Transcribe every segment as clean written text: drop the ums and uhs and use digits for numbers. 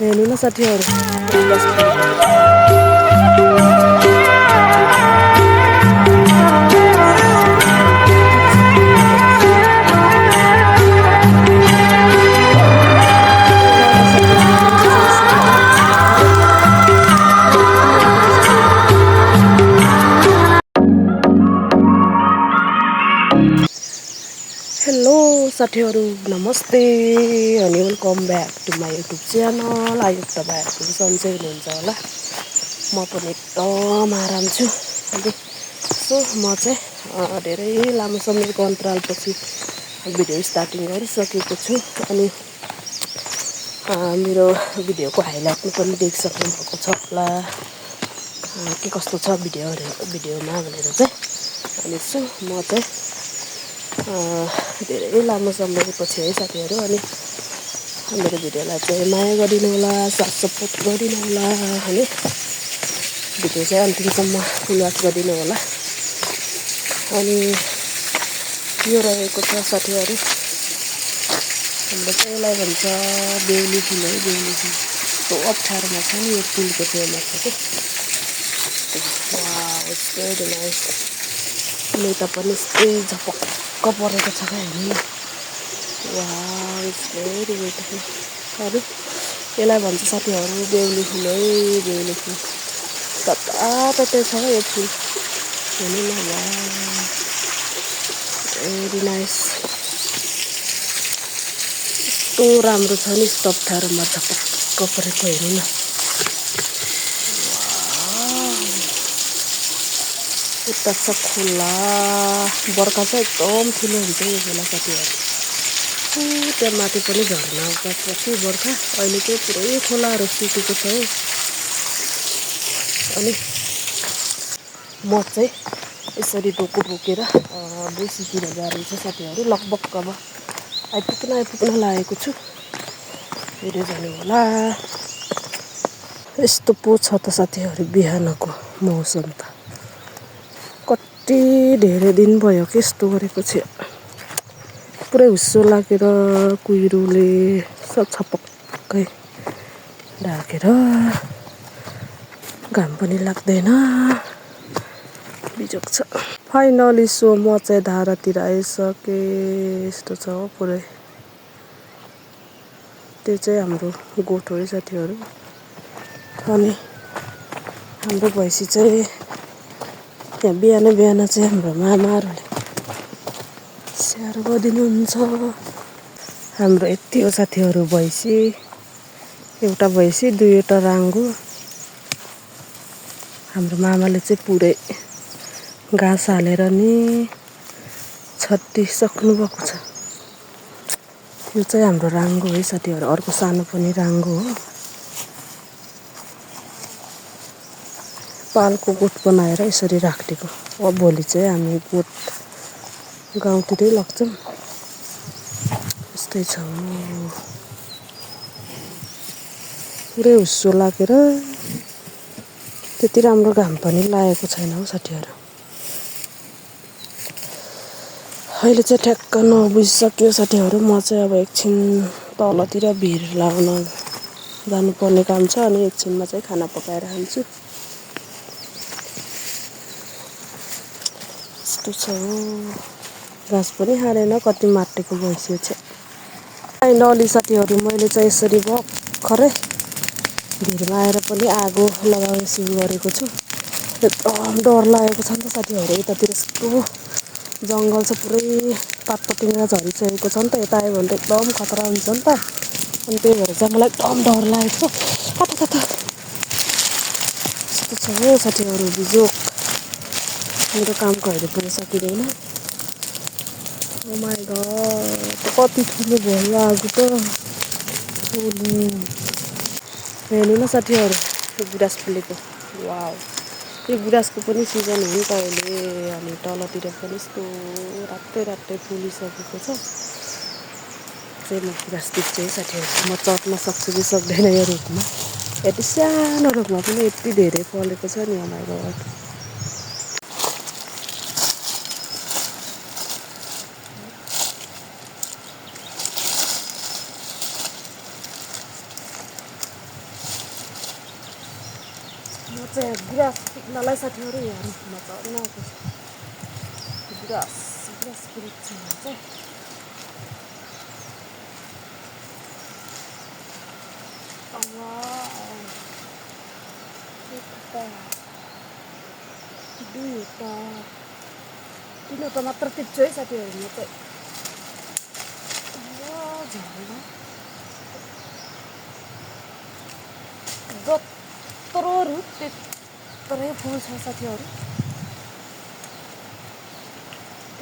हेर्नु न साथीहरू हेलो साथीहरू नमस्ते अनि welcome back to my YouTube channel. I hope तपाईँहरूको सन्चै हुनुहुन्छ होला। म पनि एकदम आराम छु। सो म चाहिँ धेरै लामो समयको अन्तरालपछि भिडियो स्टार्टिङ गरिसकेको छु अनि मेरो भिडियोको हाइलाइटमा पनि देखिसक्नुभएको छ होला के कस्तो छ भिडियोमा भनेर चाहिँ। अनि सो म चाहिँ धेरै लामो समयपछि है साथीहरू अनि मेरो भिडियोलाई चाहिँ माया गरिदिनु होला, साथ सपोर्ट गरिदिनु होला अनि भिडियो चाहिँ अन्तिमसम्म फुल वाच गरिदिनु होला। अनि यो रहेको छ साथीहरू हाम्रो चाहिँ यसलाई भन्छ बेहुली फुल है। बेहुली फुल कस्तो अप्ठ्यारोमा छ नि यो फुलको छेउमा छ कि यस्तो नाइस। यता पनि यस्तै झपक्क परेको छ क्या हेर्नु न। It's very beautiful. अरे यसलाई भन्छ साथीहरू बेहुली फुल है। बेहुली फुल जताततै छ यो फुल हेर्नु न। Very nice. कस्तो राम्रो छ नि यस्तो अप्ठ्यारोमा झपक्क परेको हेर्नु न। उता छ खोला। बर्खा चाहिँ एकदम ठुलो हुन्छ यो बेला साथीहरू। त्यहाँ माथि पनि झर्ना आउँछ पछि बर्खा। अहिले चाहिँ पुरै खोलाहरू सुकेको छ हो। अनि म चाहिँ यसरी डोको बोकेर बेसीतिर जान्छ साथीहरू। लगभग अब आइपुग्न लागेको छु। हेर्दै जानु होला। यस्तो पो छ त साथीहरू बिहानको मौसम त। कति धेरै दिन भयो कि यस्तो गरेको चाहिँ। पुरै हुस्सो लागेर कुहिरोले छपक्कै ढाकेर घाम पनि लाग्दैन बिजोक छ। फाइनली सो म चाहिँ धारातिर आइसकेँ। यस्तो छ हो पुरै। त्यो चाहिँ हाम्रो गोठ हो है साथीहरू। अनि हाम्रो भैँसी चाहिँ यहाँ बिहान चाहिँ हाम्रो मामाहरूले स्याहार गरिदिनुहुन्छ। हाम्रो यति हो साथीहरू भैँसी। एउटा भैँसी दुईवटा राङ्गो। हाम्रो मामाले चाहिँ पुरै घाँस हालेर नि छटिसक्नु भएको छ। यो चाहिँ हाम्रो राङ्गो है साथीहरू। अर्को सानो पनि राङ्गो हो। पालको गोठ बनाएर यसरी राखिदिएको। अब भोलि चाहिँ हामी गोठ गाउँतिरै लग्छौँ। यस्तै छ पुरै हुस्सो लागेर त्यति राम्रो घाम पनि लागेको छैन हौ साथीहरू। अहिले चाहिँ ठ्याक्क 9 बजिसक्यो साथीहरू। म चाहिँ अब एकछिन तलतिर भिर लाउन जानुपर्ने काम छ अनि एकछिनमा चाहिँ खाना पकाएर खान्छु। यस्तो छ हो। घाँस पनि हालेन कति माटेको भैँसी छ। फाइनली साथीहरू मैले चाहिँ यसरी भर्खरै भिरमा आएर पनि आगो लगाउने सुरु गरेको छु। एकदम डर लागेको छ नि त साथीहरू। यतातिर यस्तो जङ्गल छ पुरै पातपतिङ्ग्रा झरिसकेको छ नि त। यता आयो भने त एकदम खतरा हुन्छ नि त। अनि त्यही भएर चाहिँ मलाई एकदम डर लागेको छ। यस्तो छ हो साथीहरू बिजोक। मेरो कामको अहिले पुरै सकिँदैन। ओ माइ गड कति ठुलो भयो आगो त। हेर्नु न साथीहरू यो गुराँस फुलेको। वाउ यो गुराँसको पनि सिजन हो नि त अहिले। अनि तलतिर पनि यस्तो रातै फुलिसकेको छ। चाहिँ म गुराँस देख्छु है साथीहरू। म चढ्न सक्छु कि सक्दैन यो रुखमा। यति सानो रुखमा पनि यति धेरै फलेको छ नि। ओ माइ गड। म चाहिँ गुराँस टिप्नलाई साथीहरू हेर्नु मजाले आएको छ गुराँस वृक्षमा चाहिँ एउटा दुईवटा तिनवटा मात्र टिप्छु है साथीहरू म चाहिँ झरेर जत्रो रुख त्यत्रै फुल छ साथीहरू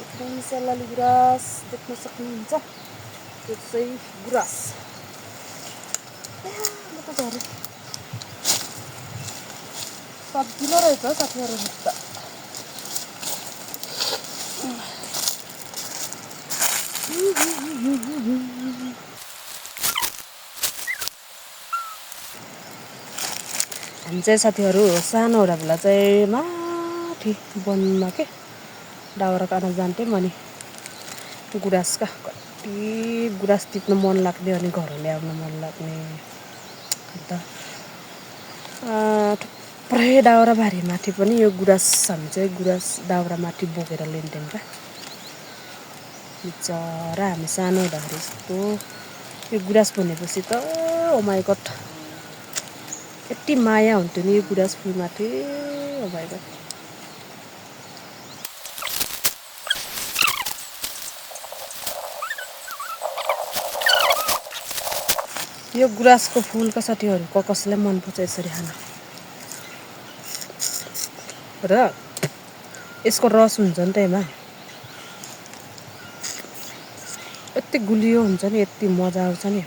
एकदम सेलाली गुराँस देख्न सक्नुहुन्छ त्यो चाहिँ गुराँस म त झरेँ सजिलो रहेछ साथीहरू त हामी चाहिँ साथीहरू सानो हुँदा बेला चाहिँ माथि वनमा के दाउरा काट्न जान्थ्यौँ अनि गुराँसका कति गुराँस टिप्न मन लाग्ने अनि घर ल्याउन मन लाग्ने अन्त थुप्रै दाउरा भारी माथि पनि यो गुराँस हामी चाहिँ गुराँस दाउरा माथि बोकेर ल्याउँथ्यौँ क्या बिचरा हामी सानो हुँदाखेरि यस्तो यो गुराँस भनेपछि त ओ माइ गड यति माया हुन्थ्यो नि यो गुराँस फुलमाथि ओ माइ गड यो गुराँसको फुलको साथीहरू कसैलाई मनपर्छ यसरी खान र यसको रस हुन्छ नि त यसमा यति गुलियो हुन्छ नि यति मजा आउँछ नि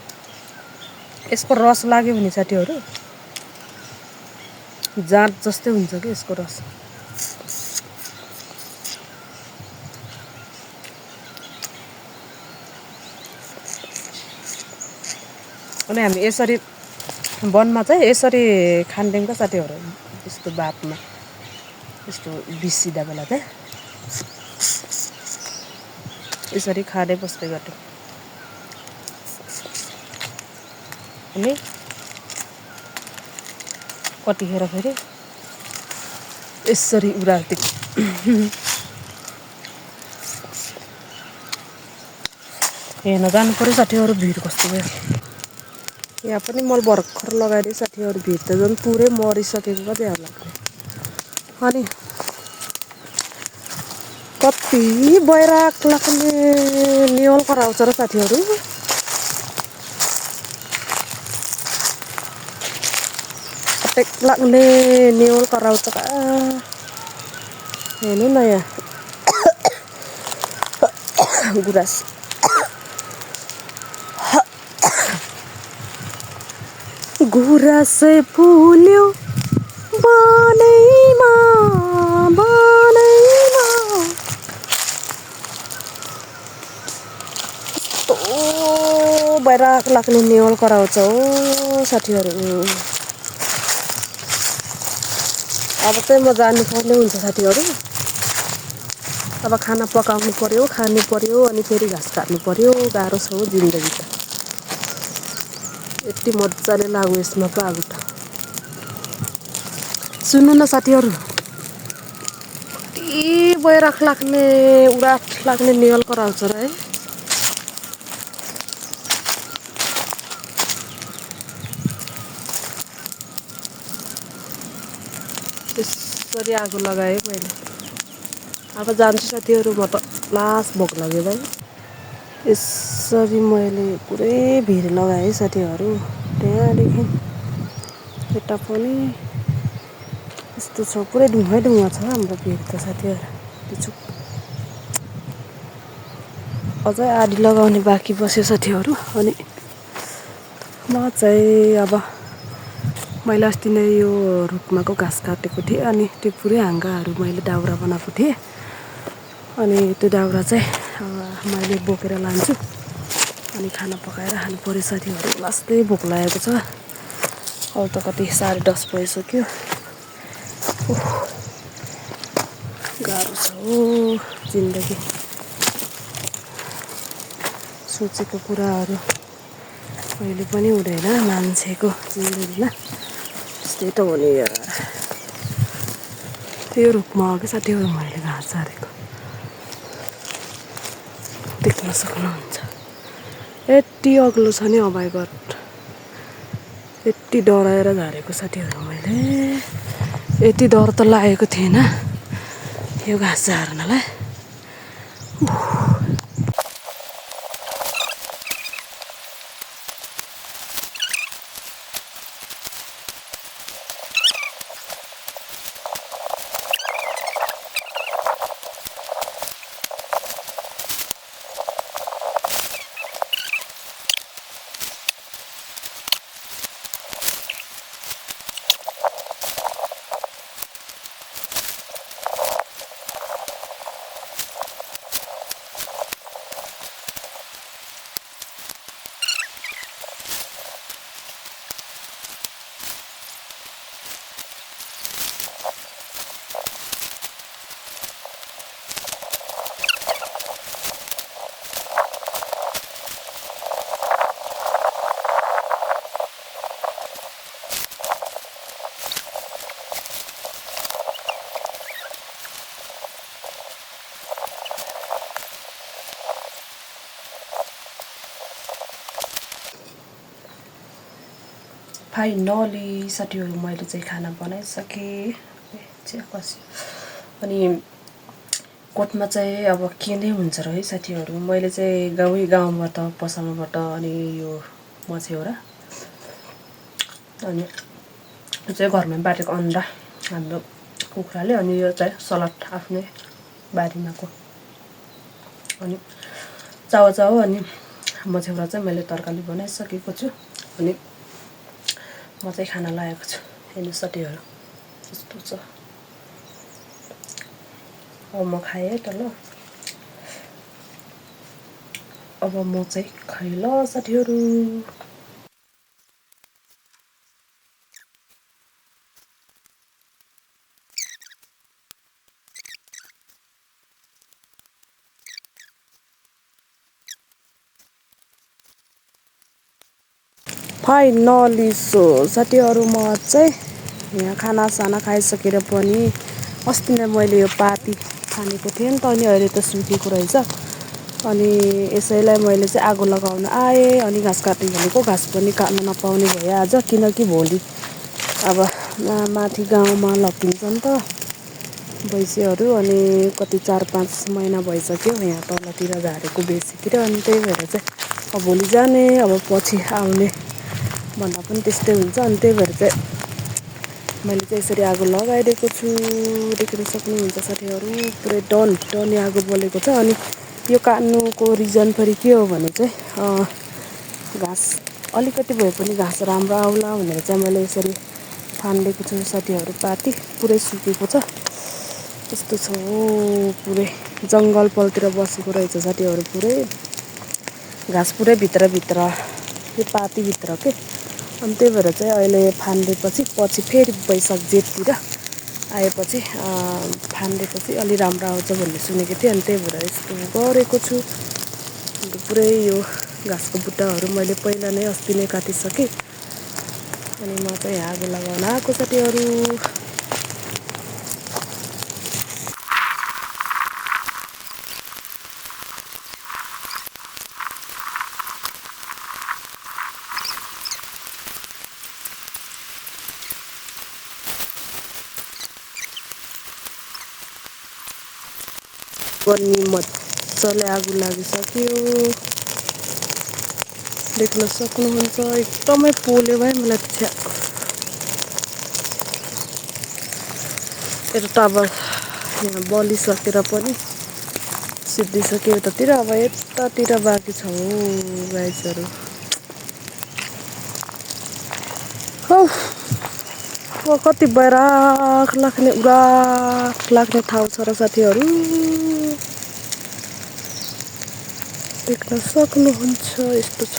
यसको रस लाग्यो भने साथीहरू जाँड जस्तै हुन्छ कि यसको रस अनि हामी यसरी वनमा चाहिँ यसरी खान्थ्यौँ क्या साथीहरू यस्तो बातमा यस्तो बिसिदा बेला चाहिँ यसरी खाँदै बस्दै गर्थ्यौँ अनि कतिखेर फेरि यसरी उडाल्थ्यौँ हेर्न जानु पऱ्यो साथीहरू भिड कस्तो भयो यहाँ पनि मैले भर्खर लगाइदिएँ साथीहरू भिड त झन् पुरै मरिसकेको क्या त्यहाँ लाग्ने अनि कति बैराग लाग्ने निहुल कराउँछ र साथीहरू अटेक लाग्ने निहुल कराउँछ का हेर्नु न यहाँ गुराँस गुराँसै फुल्यो बनैमा बनैमा कस्तो बैराग लाग्ने निहुल कराउँछ हो साथीहरू अब चाहिँ म जानुपर्ने हुन्छ साथीहरू अब खाना पकाउनु पर्यो खानु पर्यो अनि फेरि घाँस काट्नु पर्यो गाह्रो छ हो जिन्दगी त यति मजाले लाग्यो यसमा पो आगो त सुन्नु न साथीहरू कति बैराग लाग्ने उडाट लाग्ने निहुल कराउँछ र है त्यसरी आगो लगाएँ मैले अब जान्छु साथीहरू म त लास्ट भोक लाग्यो भाइ यसरी मैले पुरै भिड लगाएँ साथीहरू त्यहाँदेखि यता पनि यस्तो छ पुरै ढुङ्गै ढुङ्गा छ हाम्रो भिड त साथीहरू पिछु अझै आधी लगाउने बाँकी बस्यो साथीहरू अनि म चाहिँ अब मैले अस्ति नै यो रुखमाको घाँस काटेको थिएँ अनि त्यो पुरै हाँगाहरू मैले दाउरा बनाएको थिएँ अनि त्यो दाउरा चाहिँ मैले बोकेर लान्छु अनि खाना पकाएर खानु पर्यो साथीहरू लास्टै भोक लागेको छ अब त कति 10:30 भइसक्यो गाह्रो छ हो जिन्दगी सोचेको कुराहरू कहिले पनि हुँदैन मान्छेको जिन्दगीमा त्यस्तै त हो नि यार त्यो रुखमा हो कि साथीहरू मैले घाँस झारेको देख्न सक्नुहुन्छ। यति अग्लो छ नि अबाइ गड, यति डराएर झारेको साथीहरू मैले। यति डर त लागेको थिएन यो घाँस झार्नलाई। फाइनली साथीहरू मैले चाहिँ खाना बनाइसकेँ। अनि कोटमा चाहिँ अब के नै हुन्छ र है साथीहरू। मैले चाहिँ गाउँबाट पसलबाट अनि यो मछेउरा अनि यो चाहिँ घरमै बाटेको अन्डा हाम्रो कुखुराले, अनि यो चाहिँ सलाद आफ्नै बारीमाको, अनि चाउ अनि मछेउरा चाहिँ मैले तरकारी बनाइसकेको छु। अनि म चाहिँ खाना लागेको छु। हेर्नु साथीहरू यस्तो छ। अब म खाएँ है त ल। अब म चाहिँ खाएँ ल साथीहरू। फाइनली सो साथीहरू म चाहिँ यहाँ खानासाना खाइसकेर पनि अस्ति नै मैले यो पाती खानेको थिएँ नि त, अनि अहिले त सुकेको रहेछ। अनि यसैलाई मैले चाहिँ आगो लगाउन आएँ। अनि घाँस काट्ने भनेको घाँस पनि काट्न नपाउने भयो आज, किनकि भोलि अब माथि गाउँमा लगिन्छ नि त भैँसीहरू। अनि कति 4-5 महिना भइसक्यो यहाँ तलतिर झारेको बेसीतिर। अनि त्यही भएर चाहिँ अब भोलि जाने अब पछि आउने भन्दा पनि त्यस्तै हुन्छ। अनि त्यही भएर चाहिँ मैले चाहिँ यसरी आगो लगाइदिएको छु। देख्न सक्नुहुन्छ साथीहरू पुरै टनी आगो बलेको छ। अनि यो काट्नुको रिजन फेरि के हो भने चाहिँ घाँस अलिकति भए पनि घाँस राम्रो आउला भनेर चाहिँ मैले यसरी फान्देको छु साथीहरू। पाती पुरै सुकेको छ। यस्तो छ हो, पुरै जङ्गलपलतिर बसेको रहेछ साथीहरू। पुरै घाँस पुरै भित्रभित्र यो पातीभित्र के। अनि त्यही भएर चाहिँ अहिले फान्देपछि पछि फेरि वैशाख जेठतिर आएपछि फान्देपछि अलि राम्रो आउँछ भन्ने सुनेको थिएँ। अनि त्यही भएर यस्तो गरेको छु। अन्त पुरै यो घाँसको बुट्टाहरू मैले पहिला नै अस्ति नै काटिसकेँ। अनि म चाहिँ आगो लगाउन आएको साथीहरू। पनि मजाले आगो लागिसक्यो, देख्न सक्नुहुन्छ। एकदमै पोल्यो भाइ मलाई छ्या। यता त अब यहाँ बलिसकेर पनि सिद्धिसक्यो यतातिर। अब यतातिर बाँकी छ हो गाइसहरू। हो कति बैराख लाग्ने उराख लाग्ने ठाउँ छ र साथीहरू, देख्न सक्नुहुन्छ। यस्तो छ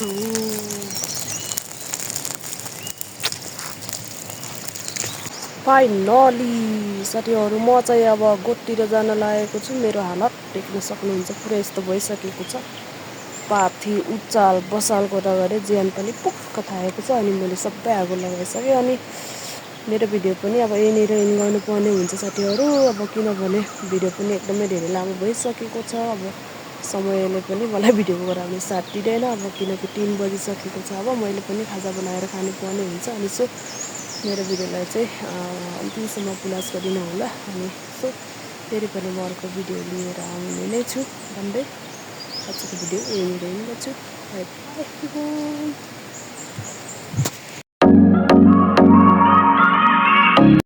फाइनली साथीहरू। म चाहिँ अब गोठतिर जान लागेको छु। मेरो हालत देख्न सक्नुहुन्छ पुरै यस्तो भइसकेको छ। पाथी उचाल बसाल गर्दा ज्यान पनि पुक्क थाकेको छ। अनि मैले सबै आगो लगाइसकेँ। अनि मेरो भिडियो पनि अब यहीँनिर इन गर्नुपर्ने हुन्छ साथीहरू। अब किनभने भिडियो पनि एकदमै धेरै लामो भइसकेको छ। अब समयले पनि मलाई भिडियो गराउने साथ दिँदैन। अब किनकि 3 बजिसकेको छ। अब मैले पनि खाजा बनाएर खानुपर्ने हुन्छ। अनि सो मेरो भिडियोलाई चाहिँ अन्तिमसम्म पुलास गरिदिनु होला। अनि सो फेरि पनि म अर्को भिडियो लिएर आउने नै छु भन्दै आजको भिडियो यहीँनिर एन्ड गर्छु। By by.